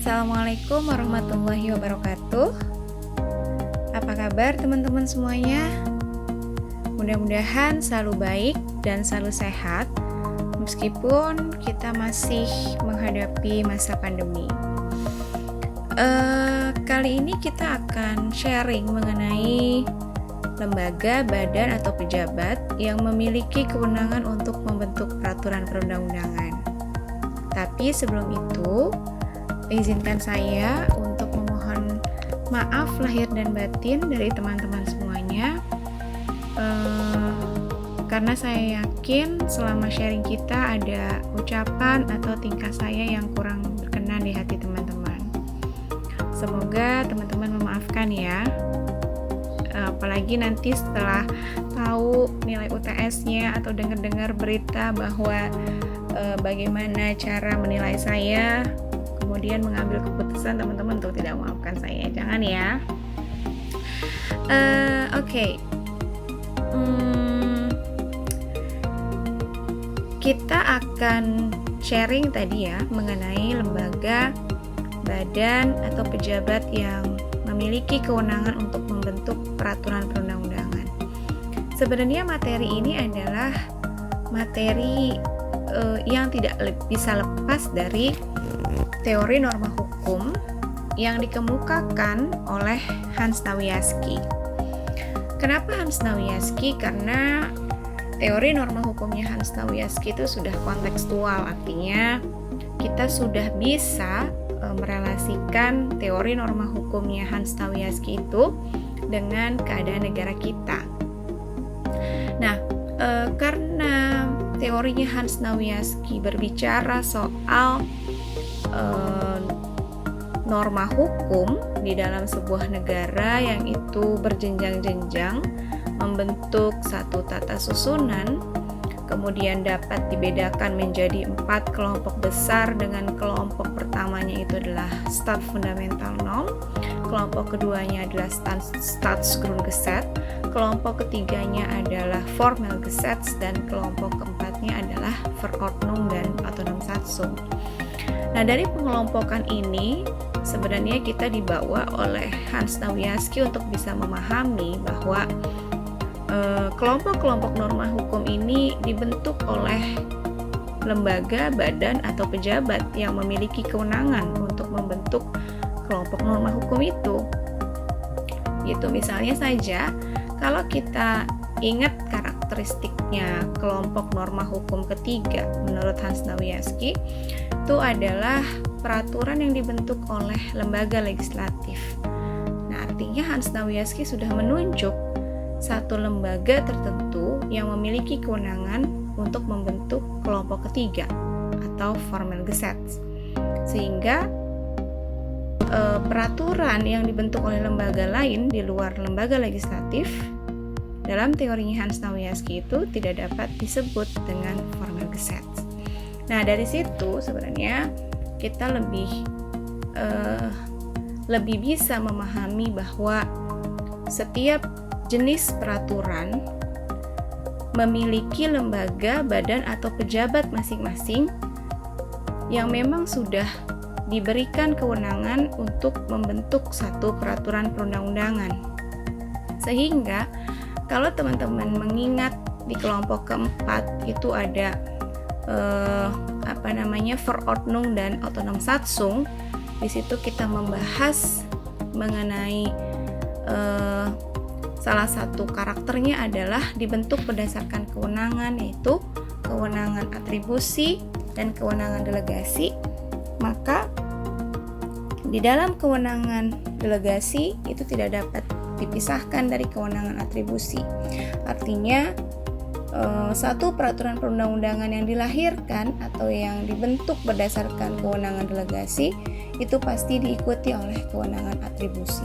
Assalamualaikum warahmatullahi wabarakatuh. Apa kabar teman-teman semuanya? Mudah-mudahan selalu baik dan selalu sehat meskipun kita masih menghadapi masa pandemi. Kali ini kita akan sharing mengenai lembaga, badan, atau pejabat yang memiliki kewenangan untuk membentuk peraturan perundang-undangan. Tapi sebelum itu, izinkan saya untuk memohon maaf lahir dan batin dari teman-teman semuanya, karena saya yakin selama sharing kita ada ucapan atau tingkah saya yang kurang berkenan di hati teman-teman. Semoga teman-teman memaafkan ya, apalagi nanti setelah tahu nilai UTS-nya atau dengar-dengar berita bahwa bagaimana cara menilai saya, kemudian mengambil keputusan teman-teman untuk tidak memaafkan saya, jangan ya. Oke. Kita akan sharing tadi ya mengenai lembaga, badan, atau pejabat yang memiliki kewenangan untuk membentuk peraturan perundang-undangan. Sebenarnya materi ini adalah materi yang tidak bisa lepas dari teori norma hukum yang dikemukakan oleh Hans Nawiaski. Kenapa Hans Nawiaski? Karena teori norma hukumnya Hans Nawiaski itu sudah kontekstual, artinya kita sudah bisa merelasikan teori norma hukumnya Hans Nawiaski itu dengan keadaan negara kita. Nah, karena teorinya Hans Nawiaski berbicara soal norma hukum di dalam sebuah negara yang itu berjenjang-jenjang membentuk satu tata susunan, kemudian dapat dibedakan menjadi 4 kelompok besar, dengan kelompok pertamanya itu adalah Staatsfundamentalnorm, kelompok keduanya adalah Staatsgrundgesetz, kelompok ketiganya adalah Formelgesetz, dan kelompok keempatnya adalah Verordnung dan Autonomsatzung. Nah, dari pengelompokan ini sebenarnya kita dibawa oleh Hans Nawiaski untuk bisa memahami bahwa kelompok-kelompok norma hukum ini dibentuk oleh lembaga, badan, atau pejabat yang memiliki kewenangan untuk membentuk kelompok norma hukum itu. Gitu, misalnya saja kalau kita ingat karakteristiknya kelompok norma hukum ketiga menurut Hans Nawiaski, itu adalah peraturan yang dibentuk oleh lembaga legislatif. Nah, artinya Hans Nawiaski sudah menunjuk satu lembaga tertentu yang memiliki kewenangan untuk membentuk kelompok ketiga atau Formelgesetz. Sehingga peraturan yang dibentuk oleh lembaga lain di luar lembaga legislatif dalam teorinya Hans Nawiaski itu tidak dapat disebut dengan Formelgesetz. Nah, dari situ sebenarnya kita lebih bisa memahami bahwa setiap jenis peraturan memiliki lembaga, badan, atau pejabat masing-masing yang memang sudah diberikan kewenangan untuk membentuk satu peraturan perundang-undangan. Sehingga kalau teman-teman mengingat di kelompok keempat itu ada Verordnung dan Autonomsatzung. Di situ kita membahas mengenai salah satu karakternya adalah dibentuk berdasarkan kewenangan, yaitu kewenangan atribusi dan kewenangan delegasi. Maka di dalam kewenangan delegasi itu tidak dapat dipisahkan dari kewenangan atribusi. Artinya satu peraturan perundang-undangan yang dilahirkan atau yang dibentuk berdasarkan kewenangan delegasi itu pasti diikuti oleh kewenangan atribusi,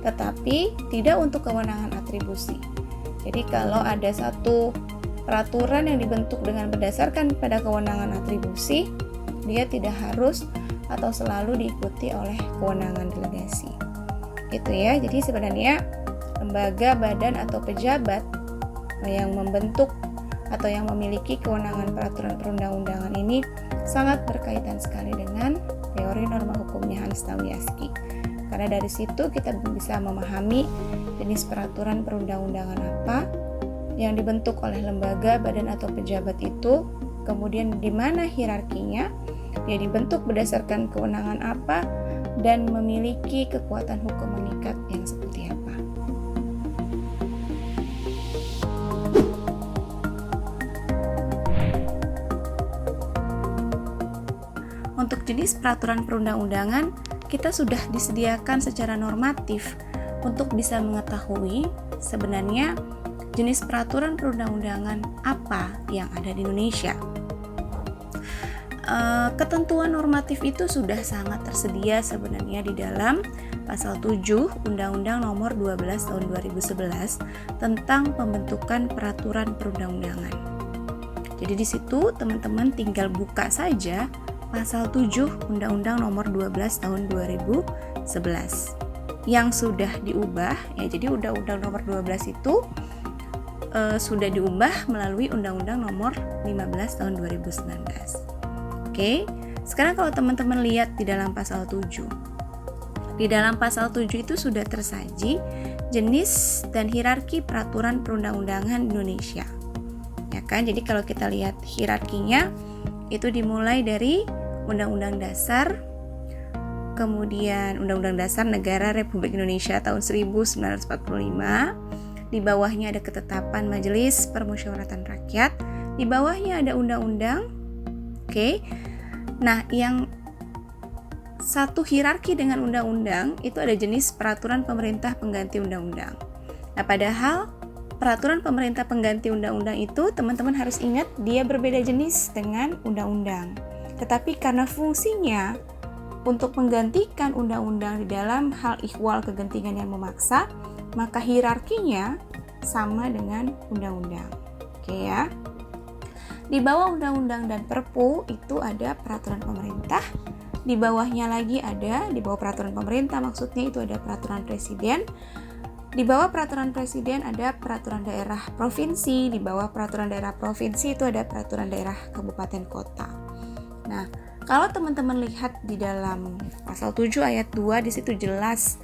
tetapi tidak untuk kewenangan atribusi. Jadi kalau ada satu peraturan yang dibentuk dengan berdasarkan pada kewenangan atribusi, dia tidak harus atau selalu diikuti oleh kewenangan delegasi. Gitu ya. Jadi sebenarnya lembaga, badan, atau pejabat yang membentuk atau yang memiliki kewenangan peraturan perundang-undangan ini sangat berkaitan sekali dengan teori norma hukum Hans Nawiaski. Karena dari situ kita bisa memahami jenis peraturan perundang-undangan apa yang dibentuk oleh lembaga, badan atau pejabat itu, kemudian di mana hierarkinya, dia dibentuk berdasarkan kewenangan apa, dan memiliki kekuatan hukum mengikat yang seperti apa. Untuk jenis peraturan perundang-undangan, kita sudah disediakan secara normatif untuk bisa mengetahui sebenarnya jenis peraturan perundang-undangan apa yang ada di Indonesia. Ketentuan normatif itu sudah sangat tersedia sebenarnya di dalam pasal 7 Undang-Undang Nomor 12 Tahun 2011 tentang pembentukan peraturan perundang-undangan. Jadi di situ teman-teman tinggal buka saja pasal 7 Undang-Undang Nomor 12 Tahun 2011 yang sudah diubah ya. Jadi Undang-Undang Nomor 12 itu sudah diubah melalui Undang-Undang Nomor 15 Tahun 2019. Oke, sekarang kalau teman-teman lihat di dalam pasal 7. Di dalam pasal 7 itu sudah tersaji jenis dan hierarki peraturan perundang-undangan Indonesia. Ya kan? Jadi kalau kita lihat hierarkinya itu dimulai dari Undang-Undang Dasar, kemudian Undang-Undang Dasar Negara Republik Indonesia tahun 1945. Di bawahnya ada ketetapan Majelis Permusyawaratan Rakyat, di bawahnya ada undang-undang. Oke. Nah, yang satu hierarki dengan undang-undang itu ada jenis peraturan pemerintah pengganti undang-undang. Nah, padahal peraturan pemerintah pengganti undang-undang itu teman-teman harus ingat dia berbeda jenis dengan undang-undang. Tetapi karena fungsinya untuk menggantikan undang-undang di dalam hal ihwal kegentingan yang memaksa, maka hierarkinya sama dengan undang-undang. Oke ya. Di bawah undang-undang dan perpu itu ada peraturan pemerintah. Di bawahnya lagi ada, di bawah peraturan pemerintah maksudnya itu ada peraturan presiden. Di bawah peraturan presiden ada peraturan daerah provinsi. Di bawah peraturan daerah provinsi itu ada peraturan daerah kabupaten kota. Nah, kalau teman-teman lihat di dalam pasal 7 ayat 2 di situ jelas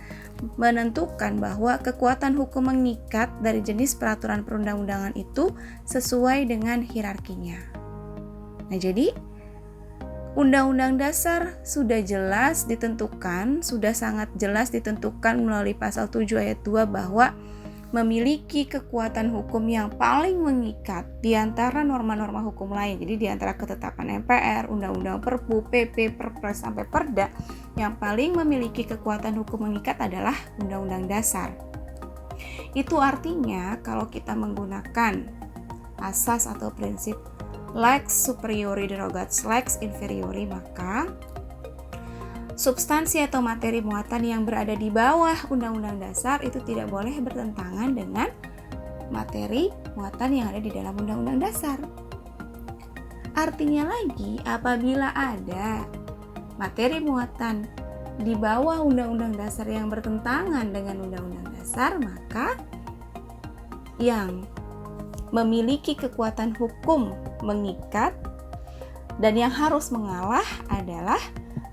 menentukan bahwa kekuatan hukum mengikat dari jenis peraturan perundang-undangan itu sesuai dengan hierarkinya. Nah, jadi Undang-Undang Dasar sudah jelas ditentukan, sudah sangat jelas ditentukan melalui pasal 7 ayat 2 bahwa memiliki kekuatan hukum yang paling mengikat di antara norma-norma hukum lain. Jadi di antara ketetapan MPR, Undang-Undang Perpu, PP, Perpres sampai Perda, yang paling memiliki kekuatan hukum mengikat adalah Undang-Undang Dasar. Itu artinya kalau kita menggunakan asas atau prinsip lex superiori derogat lex inferiori, maka substansi atau materi muatan yang berada di bawah Undang-Undang Dasar itu tidak boleh bertentangan dengan materi muatan yang ada di dalam Undang-Undang Dasar. Artinya lagi, apabila ada materi muatan di bawah Undang-Undang Dasar yang bertentangan dengan Undang-Undang Dasar, maka yang memiliki kekuatan hukum mengikat dan yang harus mengalah adalah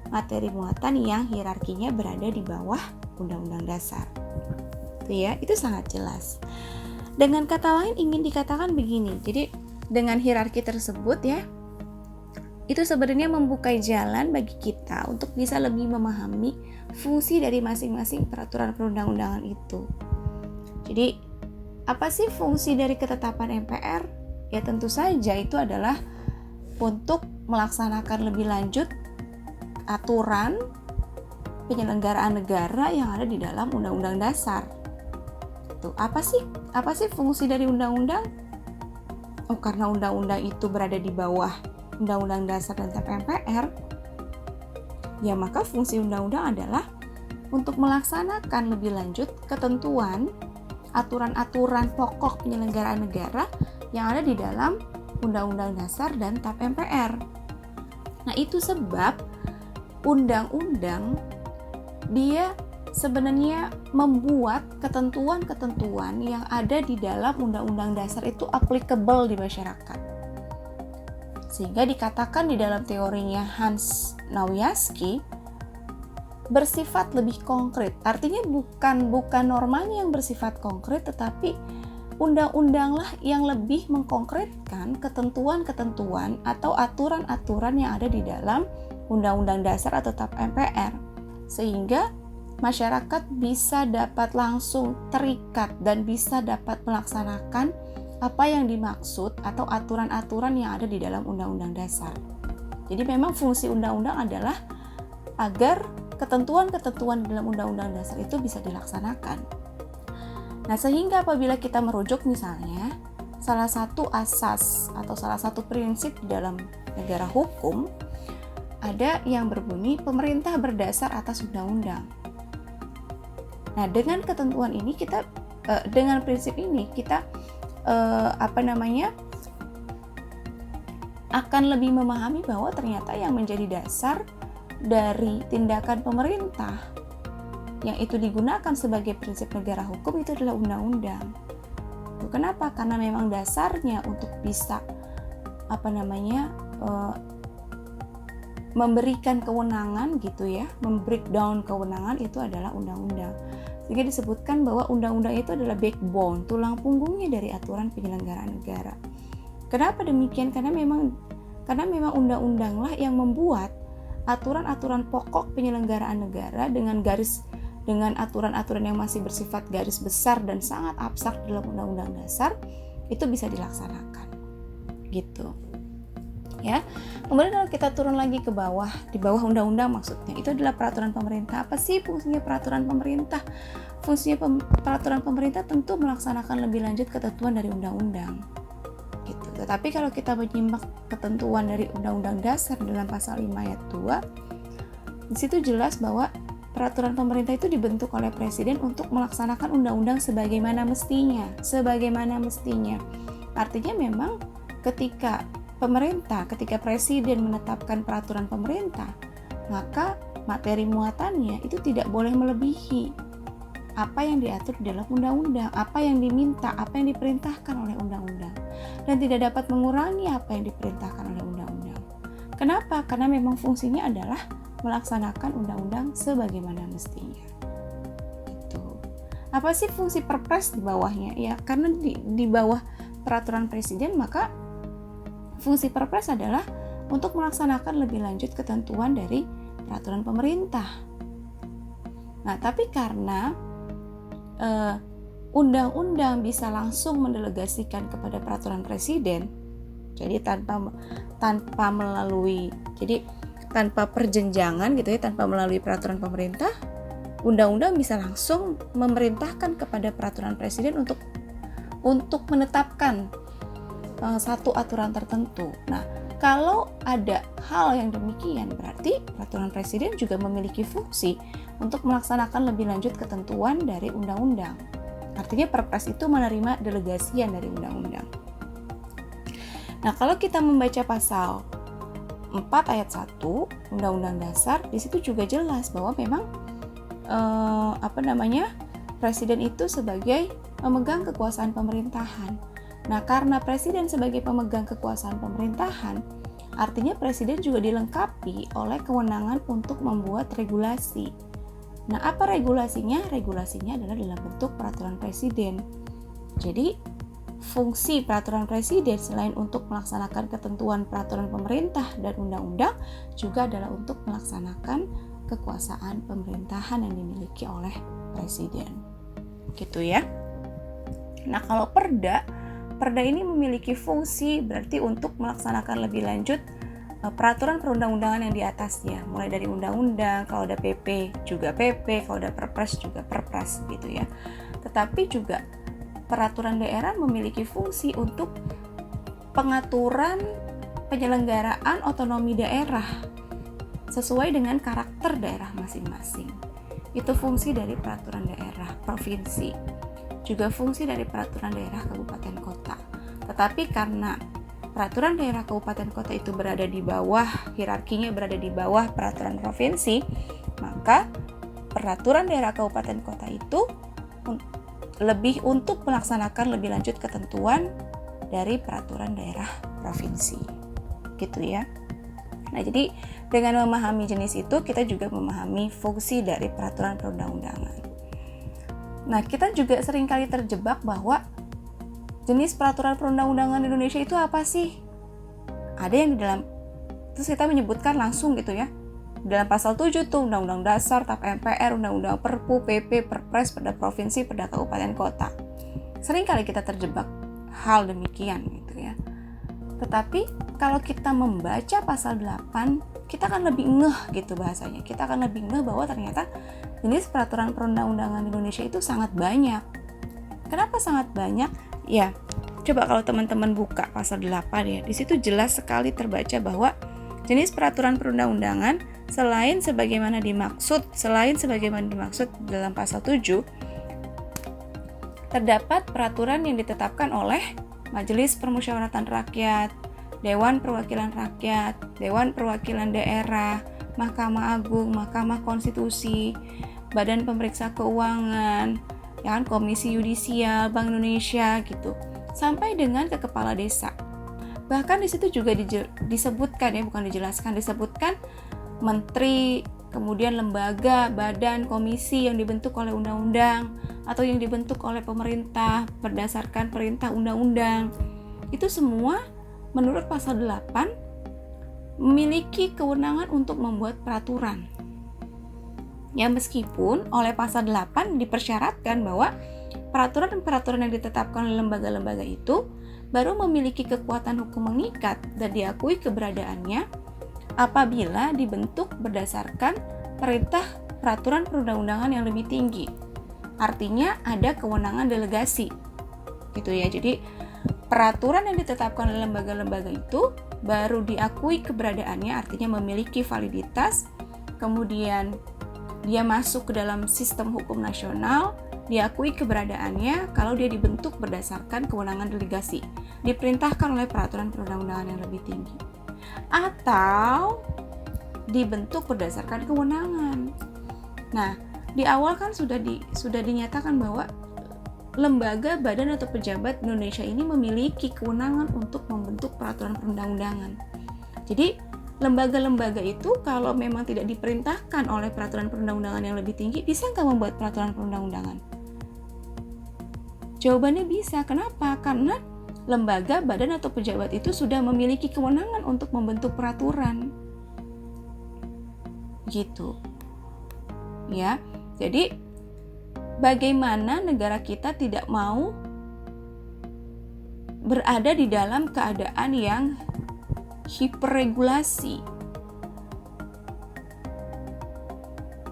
materi muatan yang hierarkinya berada di bawah Undang-Undang Dasar. Itu sangat jelas. Dengan kata lain ingin dikatakan begini. Jadi dengan hierarki tersebut ya, itu sebenarnya membuka jalan bagi kita untuk bisa lebih memahami fungsi dari masing-masing peraturan perundang-undangan itu. Jadi apa sih fungsi dari ketetapan MPR? Ya tentu saja itu adalah untuk melaksanakan lebih lanjut aturan penyelenggaraan negara yang ada di dalam Undang-Undang Dasar. Tuh, apa sih fungsi dari undang-undang? Oh, karena undang-undang itu berada di bawah Undang-Undang Dasar dan TAP MPR, ya maka fungsi undang-undang adalah untuk melaksanakan lebih lanjut ketentuan aturan-aturan pokok penyelenggaraan negara yang ada di dalam Undang-Undang Dasar dan TAP MPR. Nah, itu sebab undang-undang dia sebenarnya membuat ketentuan-ketentuan yang ada di dalam Undang-Undang Dasar itu applicable di masyarakat. Sehingga dikatakan di dalam teorinya Hans Nawiaski, bersifat lebih konkret. Artinya bukan normanya yang bersifat konkret, tetapi undang-undanglah yang lebih mengkonkretkan ketentuan-ketentuan atau aturan-aturan yang ada di dalam Undang-Undang Dasar atau TAP MPR, sehingga masyarakat bisa dapat langsung terikat dan bisa dapat melaksanakan apa yang dimaksud atau aturan-aturan yang ada di dalam Undang-Undang Dasar. Jadi memang fungsi undang-undang adalah agar ketentuan-ketentuan di dalam Undang-Undang Dasar itu bisa dilaksanakan. Nah, sehingga apabila kita merujuk misalnya salah satu asas atau salah satu prinsip di dalam negara hukum, ada yang berbunyi pemerintah berdasar atas undang-undang. Nah, dengan ketentuan ini kita dengan prinsip ini kita akan lebih memahami bahwa ternyata yang menjadi dasar dari tindakan pemerintah yang itu digunakan sebagai prinsip negara hukum itu adalah undang-undang. Kenapa? Karena memang dasarnya untuk bisa memberikan kewenangan gitu ya, membreakdown kewenangan itu adalah undang-undang. Sehingga disebutkan bahwa undang-undang itu adalah backbone, tulang punggungnya dari aturan penyelenggaraan negara. Kenapa demikian? Karena memang undang-undanglah yang membuat aturan-aturan pokok penyelenggaraan negara dengan aturan-aturan yang masih bersifat garis besar dan sangat abstrak dalam Undang-Undang Dasar itu bisa dilaksanakan. Gitu. Ya. Kemudian kalau kita turun lagi ke bawah, di bawah undang-undang maksudnya, itu adalah peraturan pemerintah. Apa sih fungsinya peraturan pemerintah? Fungsinya peraturan pemerintah tentu melaksanakan lebih lanjut ketentuan dari undang-undang. Gitu. Tetapi kalau kita menyimak ketentuan dari Undang-Undang Dasar dalam pasal 5 ayat 2, di situ jelas bahwa peraturan pemerintah itu dibentuk oleh presiden untuk melaksanakan undang-undang sebagaimana mestinya. Artinya memang ketika presiden menetapkan peraturan pemerintah, maka materi muatannya itu tidak boleh melebihi apa yang diatur di dalam undang-undang, apa yang diminta, apa yang diperintahkan oleh undang-undang, dan tidak dapat mengurangi apa yang diperintahkan oleh undang-undang. Kenapa? Karena memang fungsinya adalah melaksanakan undang-undang sebagaimana mestinya. Gitu. Apa sih fungsi Perpres di bawahnya? Ya, karena di bawah peraturan presiden, maka fungsi Perpres adalah untuk melaksanakan lebih lanjut ketentuan dari peraturan pemerintah. Nah, tapi karena undang-undang bisa langsung mendelegasikan kepada peraturan presiden, jadi tanpa perjenjangan gitu ya, tanpa melalui peraturan pemerintah, undang-undang bisa langsung memerintahkan kepada peraturan presiden untuk menetapkan satu aturan tertentu. Nah, kalau ada hal yang demikian, berarti peraturan presiden juga memiliki fungsi untuk melaksanakan lebih lanjut ketentuan dari undang-undang. Artinya Perpres itu menerima delegasian dari undang-undang. Nah, kalau kita membaca pasal 4 ayat 1 Undang-Undang Dasar, di situ juga jelas bahwa memang presiden itu sebagai pemegang kekuasaan pemerintahan. Nah, karena presiden sebagai pemegang kekuasaan pemerintahan, artinya presiden juga dilengkapi oleh kewenangan untuk membuat regulasi. Nah, apa regulasinya? Regulasinya adalah dalam bentuk peraturan presiden. Jadi, fungsi peraturan presiden selain untuk melaksanakan ketentuan peraturan pemerintah dan undang-undang, juga adalah untuk melaksanakan kekuasaan pemerintahan yang dimiliki oleh presiden. Gitu ya. Nah, kalau perda ini memiliki fungsi berarti untuk melaksanakan lebih lanjut peraturan perundang-undangan yang di atasnya, mulai dari undang-undang, kalau ada PP juga PP, kalau ada Perpres juga Perpres gitu ya. Tetapi juga peraturan daerah memiliki fungsi untuk pengaturan penyelenggaraan otonomi daerah sesuai dengan karakter daerah masing-masing. Itu fungsi dari peraturan daerah provinsi. Juga fungsi dari peraturan daerah kabupaten kota. Tetapi karena peraturan daerah kabupaten kota itu berada di bawah, hierarkinya berada di bawah peraturan provinsi, maka peraturan daerah kabupaten kota itu lebih untuk melaksanakan lebih lanjut ketentuan dari peraturan daerah provinsi. Gitu ya. Nah, jadi Dengan memahami jenis itu, kita juga memahami fungsi dari peraturan perundang-undangan. Nah, kita juga seringkali terjebak bahwa jenis peraturan perundang-undangan Indonesia itu apa sih? Ada yang di dalam, terus kita menyebutkan langsung gitu ya. Dalam pasal 7 tuh Undang-Undang Dasar, TAP MPR, Undang-Undang Perpu, PP, Perpres, Perda Provinsi, Perda Kabupaten Kota. Seringkali kita terjebak hal demikian gitu ya. Tetapi kalau kita membaca pasal 8, kita akan lebih ngeh gitu bahasanya. Kita akan lebih ngeh bahwa ternyata jenis peraturan perundang-undangan Indonesia itu sangat banyak. Kenapa sangat banyak? Ya, coba kalau teman-teman buka pasal 8 ya, di situ jelas sekali terbaca bahwa jenis peraturan perundang-undangan selain sebagaimana dimaksud dalam pasal 7, terdapat peraturan yang ditetapkan oleh Majelis Permusyawaratan Rakyat, Dewan Perwakilan Rakyat, Dewan Perwakilan Daerah, Mahkamah Agung, Mahkamah Konstitusi, Badan Pemeriksa Keuangan, ya kan, Komisi Yudisial, Bank Indonesia gitu, sampai dengan ke kepala desa. Bahkan di situ juga disebutkan ya, bukan dijelaskan, disebutkan menteri, kemudian lembaga, badan, komisi yang dibentuk oleh undang-undang atau yang dibentuk oleh pemerintah berdasarkan perintah undang-undang. Itu semua menurut pasal 8 memiliki kewenangan untuk membuat peraturan. Ya, meskipun oleh pasal 8 dipersyaratkan bahwa peraturan-peraturan yang ditetapkan oleh lembaga-lembaga itu baru memiliki kekuatan hukum mengikat dan diakui keberadaannya apabila dibentuk berdasarkan perintah peraturan perundang-undangan yang lebih tinggi. Artinya ada kewenangan delegasi. Gitu ya. Jadi peraturan yang ditetapkan oleh lembaga-lembaga itu baru diakui keberadaannya, artinya memiliki validitas, kemudian dia masuk ke dalam sistem hukum nasional, diakui keberadaannya kalau dia dibentuk berdasarkan kewenangan delegasi, diperintahkan oleh peraturan perundang-undangan yang lebih tinggi, atau dibentuk berdasarkan kewenangan. Nah, di awal kan sudah dinyatakan bahwa lembaga, badan atau pejabat Indonesia ini memiliki kewenangan untuk membentuk peraturan perundang-undangan. Jadi lembaga-lembaga itu kalau memang tidak diperintahkan oleh peraturan perundang-undangan yang lebih tinggi, bisa nggak membuat peraturan perundang-undangan? Jawabannya bisa. Kenapa? Karena lembaga, badan atau pejabat itu sudah memiliki kewenangan untuk membentuk peraturan. Gitu. Ya. Jadi bagaimana negara kita tidak mau berada di dalam keadaan yang hiperregulasi?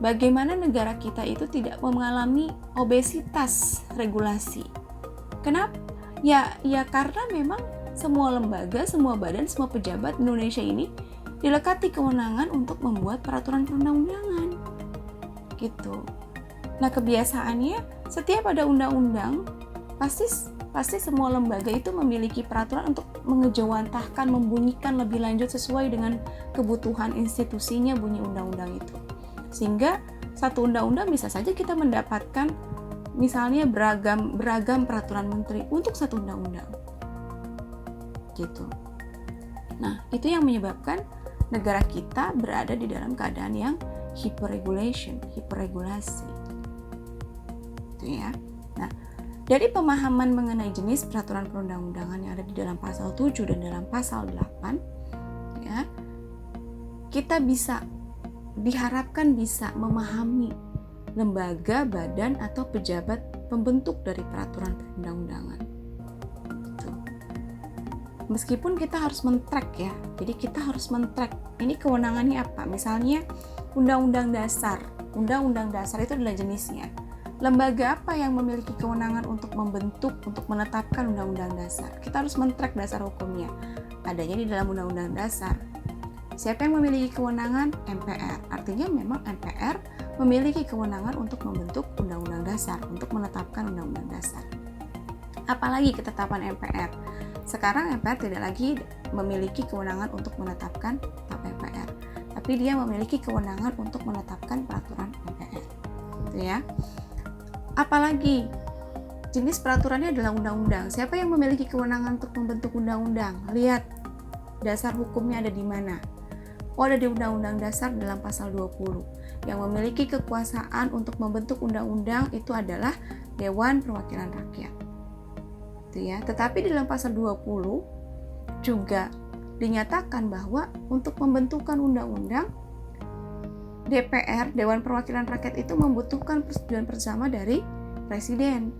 Bagaimana negara kita itu tidak mengalami obesitas regulasi? Kenapa? Ya karena memang semua lembaga, semua badan, semua pejabat Indonesia ini dilekati kewenangan untuk membuat peraturan perundang-undangan. Gitu. Nah, kebiasaannya setiap ada undang-undang pasti semua lembaga itu memiliki peraturan untuk mengejawantahkan, membunyikan lebih lanjut sesuai dengan kebutuhan institusinya bunyi undang-undang itu. Sehingga satu undang-undang bisa saja kita mendapatkan misalnya beragam peraturan menteri untuk satu undang-undang. Gitu. Nah, itu yang menyebabkan negara kita berada di dalam keadaan yang hiperregulasi. Itu ya. Nah, dari pemahaman mengenai jenis peraturan perundang-undangan yang ada di dalam pasal 7 dan dalam pasal 8, ya, kita diharapkan bisa memahami lembaga, badan, atau pejabat pembentuk dari peraturan perundang-undangan. Gitu. Meskipun kita harus men-track ya, jadi kita harus men-track ini kewenangannya apa. Misalnya Undang-Undang Dasar itu adalah jenisnya. Lembaga apa yang memiliki kewenangan untuk membentuk, untuk menetapkan Undang-Undang Dasar? Kita harus men-track dasar hukumnya. Adanya di dalam Undang-Undang Dasar. Siapa yang memiliki kewenangan? MPR. Artinya memang MPR memiliki kewenangan untuk membentuk Undang-Undang Dasar, untuk menetapkan Undang-Undang Dasar. Apalagi ketetapan MPR. Sekarang MPR tidak lagi memiliki kewenangan untuk menetapkan TAP MPR, tapi dia memiliki kewenangan untuk menetapkan peraturan MPR. Gitu ya. Apalagi jenis peraturannya adalah undang-undang. Siapa yang memiliki kewenangan untuk membentuk undang-undang? Lihat dasar hukumnya ada di mana. ada di Undang-Undang Dasar dalam pasal 20. Yang memiliki kekuasaan untuk membentuk undang-undang itu adalah Dewan Perwakilan Rakyat. Itu ya. Tetapi di dalam pasal 20 juga dinyatakan bahwa untuk pembentukan undang-undang DPR, Dewan Perwakilan Rakyat itu membutuhkan persetujuan bersama dari Presiden.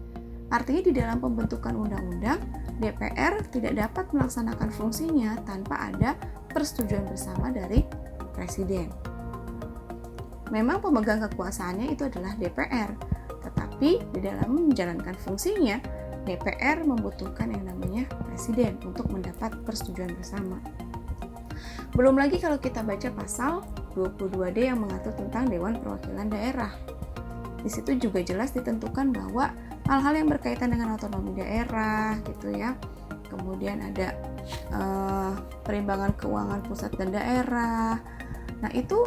Artinya di dalam pembentukan undang-undang, DPR tidak dapat melaksanakan fungsinya tanpa ada persetujuan bersama dari Presiden. Memang pemegang kekuasaannya itu adalah DPR, tetapi di dalam menjalankan fungsinya, DPR membutuhkan yang namanya Presiden untuk mendapat persetujuan bersama. Belum lagi kalau kita baca pasal 22D yang mengatur tentang Dewan Perwakilan Daerah. Di situ juga jelas ditentukan bahwa hal-hal yang berkaitan dengan otonomi daerah gitu ya. Kemudian ada perimbangan keuangan pusat dan daerah. Nah, itu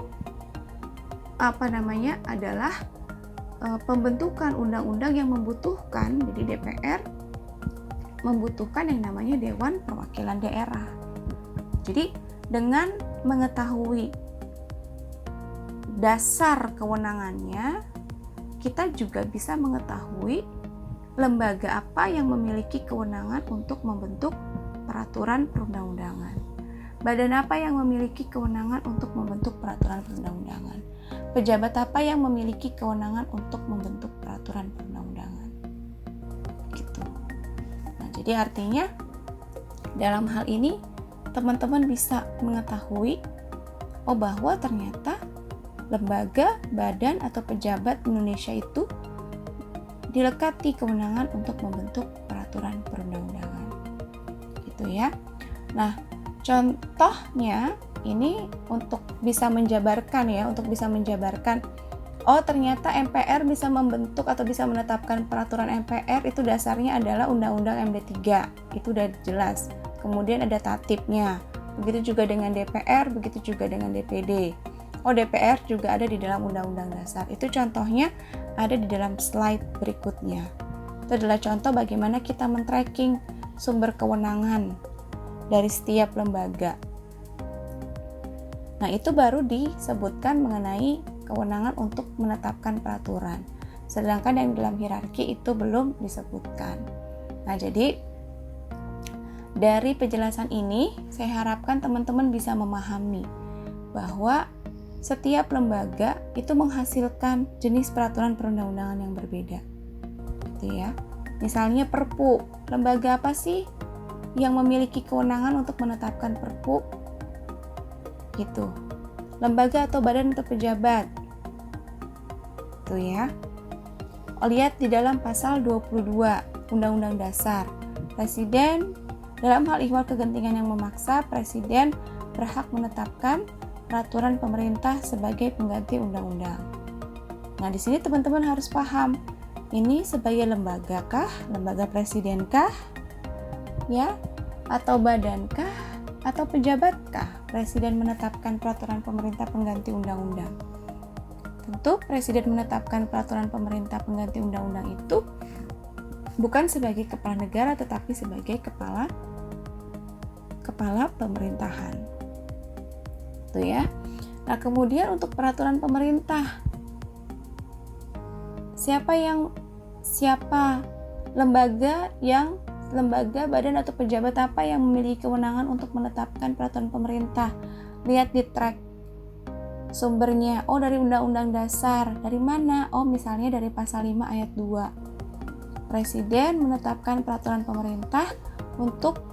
adalah pembentukan undang-undang yang membutuhkan, jadi DPR membutuhkan yang namanya Dewan Perwakilan Daerah. Jadi dengan mengetahui dasar kewenangannya, kita juga bisa mengetahui lembaga apa yang memiliki kewenangan untuk membentuk peraturan perundang-undangan. Badan apa yang memiliki kewenangan untuk membentuk peraturan perundang-undangan. Pejabat apa yang memiliki kewenangan untuk membentuk peraturan perundang-undangan. Gitu. Nah, jadi artinya dalam hal ini teman-teman bisa mengetahui bahwa ternyata lembaga, badan atau pejabat Indonesia itu dilekati kewenangan untuk membentuk peraturan perundang-undangan. Gitu ya. Nah, contohnya ini untuk bisa menjabarkan ternyata MPR bisa membentuk atau bisa menetapkan peraturan MPR itu dasarnya adalah Undang-Undang MD 3. Itu udah jelas. Kemudian ada tatipnya. Begitu juga dengan DPR, begitu juga dengan DPD. DPR juga ada di dalam Undang-Undang Dasar. Itu contohnya ada di dalam slide berikutnya. Itu adalah contoh bagaimana kita men-tracking sumber kewenangan dari setiap lembaga. Nah, itu baru disebutkan mengenai kewenangan untuk menetapkan peraturan. Sedangkan yang dalam hierarki itu belum disebutkan. Nah, jadi dari penjelasan ini, saya harapkan teman-teman bisa memahami bahwa setiap lembaga itu menghasilkan jenis peraturan perundang-undangan yang berbeda. Gitu ya. Misalnya Perpu, lembaga apa sih yang memiliki kewenangan untuk menetapkan Perpu? Gitu. Lembaga atau badan atau pejabat. Tuh ya. Lihat di dalam pasal 22 Undang-Undang Dasar. Presiden dalam hal ihwal kegentingan yang memaksa, Presiden berhak menetapkan peraturan pemerintah sebagai pengganti undang-undang. Nah, di sini teman-teman harus paham, ini sebagai lembaga kah, lembaga presiden kah, ya, atau badan kah, atau pejabat kah? Presiden menetapkan peraturan pemerintah pengganti undang-undang. Tentu Presiden menetapkan peraturan pemerintah pengganti undang-undang itu bukan sebagai kepala negara, tetapi sebagai kepala pemerintahan. Itu ya. Nah, kemudian untuk peraturan pemerintah, siapa lembaga, badan atau pejabat apa yang memiliki kewenangan untuk menetapkan peraturan pemerintah? Lihat di track sumbernya. Dari Undang-Undang Dasar. Dari mana? Misalnya dari pasal 5 ayat 2. Presiden menetapkan peraturan pemerintah untuk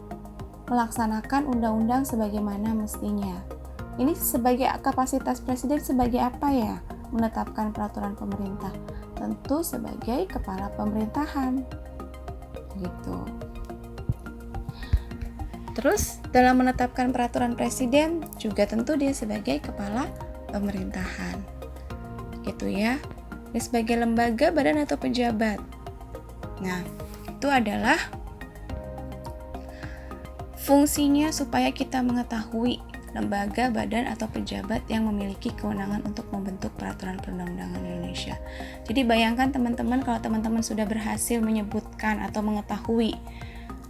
melaksanakan undang-undang sebagaimana mestinya. Ini sebagai kapasitas presiden sebagai apa ya? Menetapkan peraturan pemerintah. Tentu sebagai kepala pemerintahan. Gitu. Terus dalam menetapkan peraturan presiden juga tentu dia sebagai kepala pemerintahan. Gitu ya. Dia sebagai lembaga, badan atau pejabat. Nah, itu adalah fungsinya supaya kita mengetahui lembaga, badan, atau pejabat yang memiliki kewenangan untuk membentuk peraturan perundang-undangan Indonesia. Jadi bayangkan teman-teman kalau teman-teman sudah berhasil menyebutkan atau mengetahui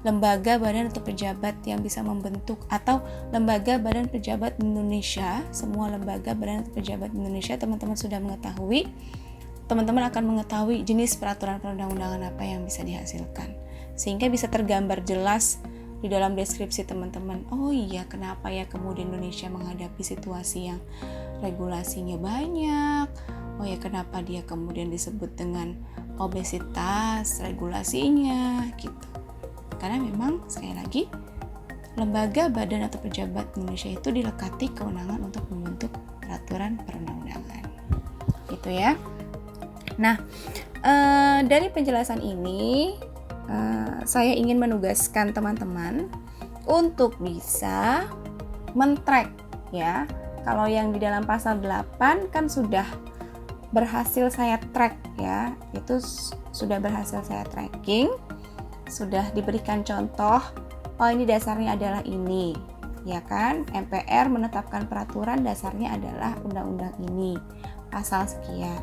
lembaga, badan, atau pejabat yang bisa membentuk, atau lembaga, badan, pejabat Indonesia, semua lembaga, badan, atau pejabat Indonesia, teman-teman sudah mengetahui, teman-teman akan mengetahui jenis peraturan perundang-undangan apa yang bisa dihasilkan, sehingga bisa tergambar jelas di dalam deskripsi teman-teman. Oh iya, kenapa ya kemudian Indonesia menghadapi situasi yang regulasinya banyak? Oh ya, kenapa dia kemudian disebut dengan obesitas regulasinya gitu. Karena memang sekali lagi lembaga, badan, atau pejabat Indonesia itu dilekati kewenangan untuk membentuk peraturan perundang-undangan. Gitu ya. Nah, dari penjelasan ini saya ingin menugaskan teman-teman untuk bisa men-track ya. Kalau yang di dalam pasal 8 kan sudah berhasil saya track ya. Itu sudah berhasil saya tracking. Sudah diberikan contoh, oh ini dasarnya adalah ini, ya kan? MPR menetapkan peraturan dasarnya adalah undang-undang ini, pasal sekian.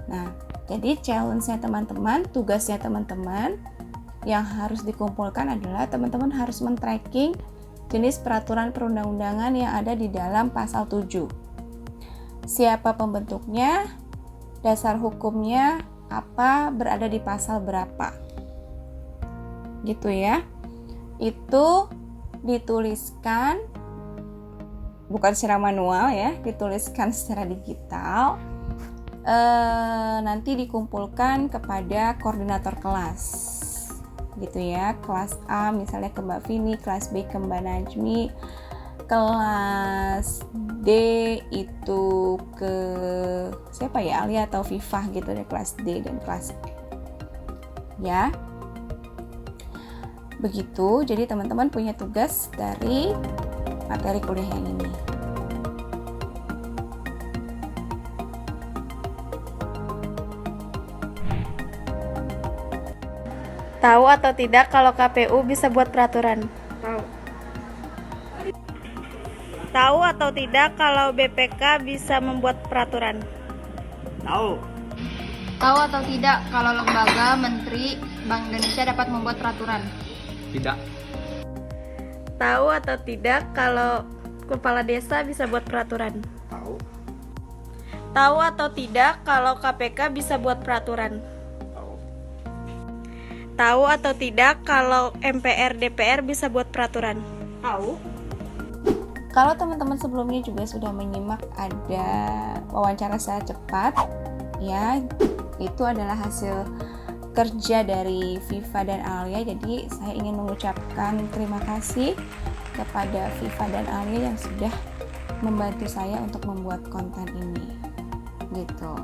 Nah, jadi challenge-nya teman-teman, tugasnya teman-teman yang harus dikumpulkan adalah teman-teman harus men-tracking jenis peraturan perundang-undangan yang ada di dalam pasal 7. Siapa pembentuknya, dasar hukumnya apa, berada di pasal berapa. Gitu ya. Itu dituliskan bukan secara manual ya, dituliskan secara digital. Nanti dikumpulkan kepada koordinator kelas. Gitu ya. Kelas A misalnya ke Mbak Vini, kelas B ke Mbak Najmi, kelas D itu ke siapa ya, Alia atau Vivah gitu deh, kelas D dan kelas E. Ya. Begitu, jadi teman-teman punya tugas dari materi kuliah yang ini. Tahu atau tidak kalau KPU bisa buat peraturan? Tahu. Tahu atau tidak kalau BPK bisa membuat peraturan? Tahu. Tahu atau tidak kalau lembaga menteri Bank Indonesia dapat membuat peraturan? Tidak. Tahu atau tidak kalau kepala desa bisa buat peraturan? Tahu. Tahu atau tidak kalau KPK bisa buat peraturan? Tahu. Tahu atau tidak kalau MPR DPR bisa buat peraturan? Tahu. Kalau teman-teman sebelumnya juga sudah menyimak ada wawancara secara cepat, ya itu adalah hasil kerja dari Viva dan Alia. Jadi saya ingin mengucapkan terima kasih kepada Viva dan Alia yang sudah membantu saya untuk membuat konten ini, gitu.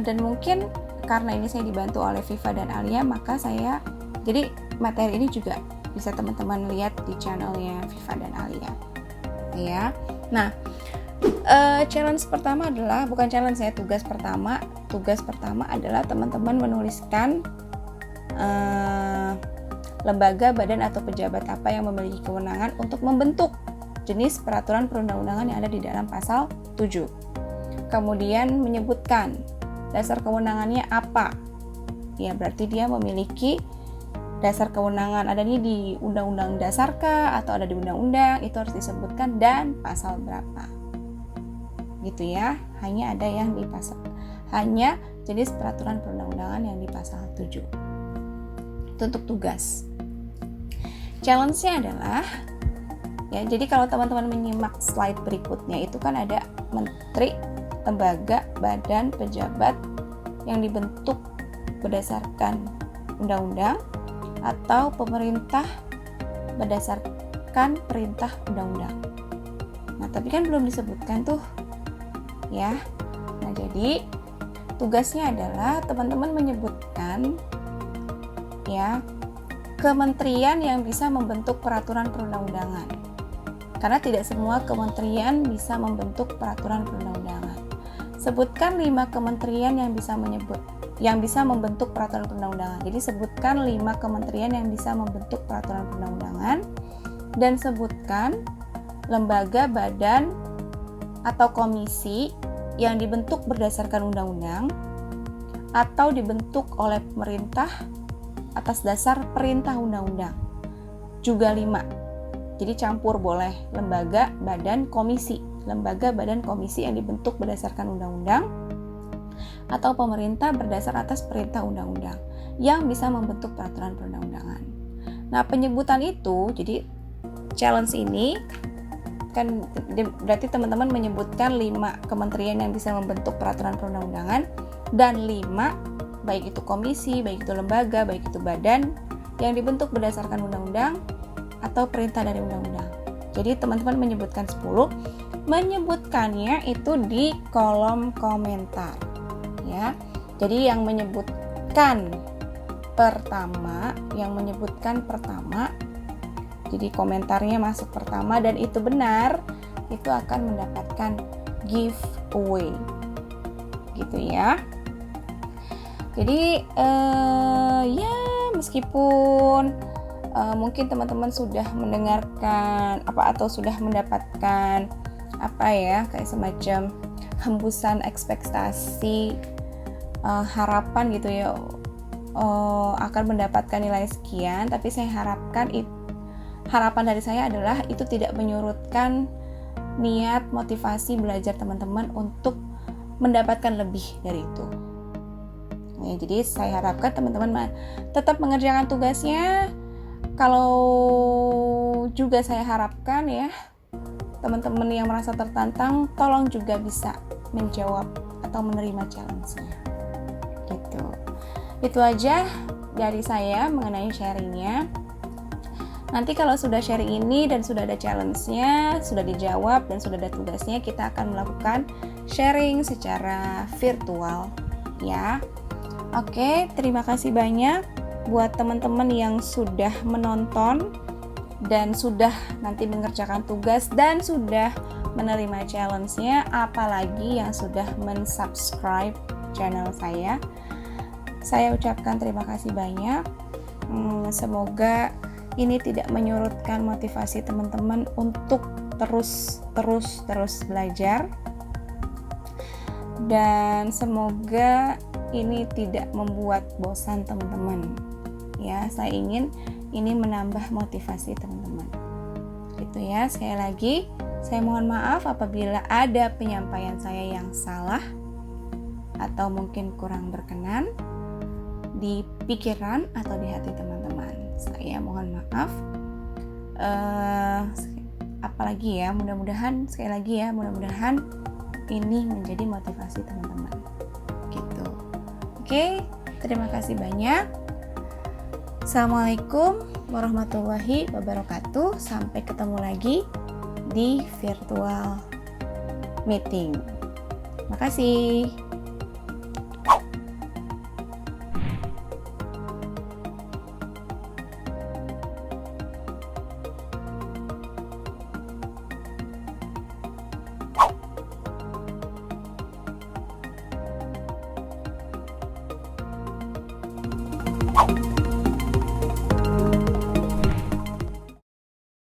Dan mungkin karena ini saya dibantu oleh Viva dan Alia, maka saya jadi materi ini juga bisa teman-teman lihat di channelnya Viva dan Alia, ya. Nah, challenge pertama adalah tugas pertama adalah teman-teman menuliskan lembaga, badan, atau pejabat apa yang memiliki kewenangan untuk membentuk jenis peraturan perundang-undangan yang ada di dalam pasal 7. Kemudian menyebutkan dasar kewenangannya apa. Ya, berarti dia memiliki dasar kewenangan, ada di undang-undang dasar kah atau ada di undang-undang, itu harus disebutkan dan pasal berapa. Gitu ya. Hanya ada yang di pasal, hanya jenis peraturan perundang-undangan yang di pasal 7. Itu untuk tugas. Challenge-nya adalah ya, jadi kalau teman-teman menyimak slide berikutnya itu kan ada menteri, lembaga, badan, pejabat yang dibentuk berdasarkan undang-undang atau pemerintah berdasarkan perintah undang-undang. Nah, tapi kan belum disebutkan tuh ya. Nah, jadi tugasnya adalah teman-teman menyebutkan ya kementerian yang bisa membentuk peraturan perundang-undangan. Karena tidak semua kementerian bisa membentuk peraturan perundang-undangan. Sebutkan 5 kementerian yang bisa membentuk peraturan perundang-undangan. Jadi sebutkan 5 kementerian yang bisa membentuk peraturan perundang-undangan dan sebutkan lembaga, badan, atau komisi yang dibentuk berdasarkan undang-undang atau dibentuk oleh pemerintah atas dasar perintah undang-undang. Juga 5. Jadi campur boleh lembaga, badan, komisi. Lembaga, badan, komisi yang dibentuk berdasarkan undang-undang atau pemerintah berdasar atas perintah undang-undang yang bisa membentuk peraturan perundang-undangan. Nah, penyebutan itu, jadi challenge ini kan berarti teman-teman menyebutkan 5 kementerian yang bisa membentuk peraturan perundang-undangan dan 5 baik itu komisi, baik itu lembaga, baik itu badan yang dibentuk berdasarkan undang-undang atau perintah dari undang-undang. Jadi teman-teman menyebutkan 10, menyebutkannya itu di kolom komentar ya. Jadi yang menyebutkan pertama, jadi komentarnya masuk pertama dan itu benar, itu akan mendapatkan giveaway gitu ya. Jadi ya meskipun mungkin teman-teman sudah mendengarkan atau sudah mendapatkan kayak semacam hembusan ekspektasi, harapan gitu ya, akan mendapatkan nilai sekian, tapi saya harapkan harapan dari saya adalah itu tidak menyurutkan niat motivasi belajar teman-teman untuk mendapatkan lebih dari itu. Ya, jadi saya harapkan teman-teman tetap mengerjakan tugasnya. Kalau juga saya harapkan ya teman-teman yang merasa tertantang tolong juga bisa menjawab atau menerima challenge-nya. Gitu. Itu aja dari saya mengenai sharingnya. Nanti kalau sudah sharing ini dan sudah ada challenge-nya, sudah dijawab dan sudah ada tugasnya, kita akan melakukan sharing secara virtual ya. Oke, terima kasih banyak buat teman-teman yang sudah menonton dan sudah nanti mengerjakan tugas dan sudah menerima challenge-nya, apalagi yang sudah mensubscribe channel saya. Saya ucapkan terima kasih banyak. Semoga ini tidak menyurutkan motivasi teman-teman untuk terus belajar, dan semoga ini tidak membuat bosan teman-teman ya. Saya ingin ini menambah motivasi teman-teman gitu ya. Sekali lagi saya mohon maaf apabila ada penyampaian saya yang salah atau mungkin kurang berkenan di pikiran atau di hati teman-teman. Saya mohon maaf. Apalagi ya, mudah-mudahan ini menjadi motivasi teman-teman. Gitu. Oke, terima kasih banyak. Assalamualaikum warahmatullahi wabarakatuh. Sampai ketemu lagi di virtual meeting. Makasih.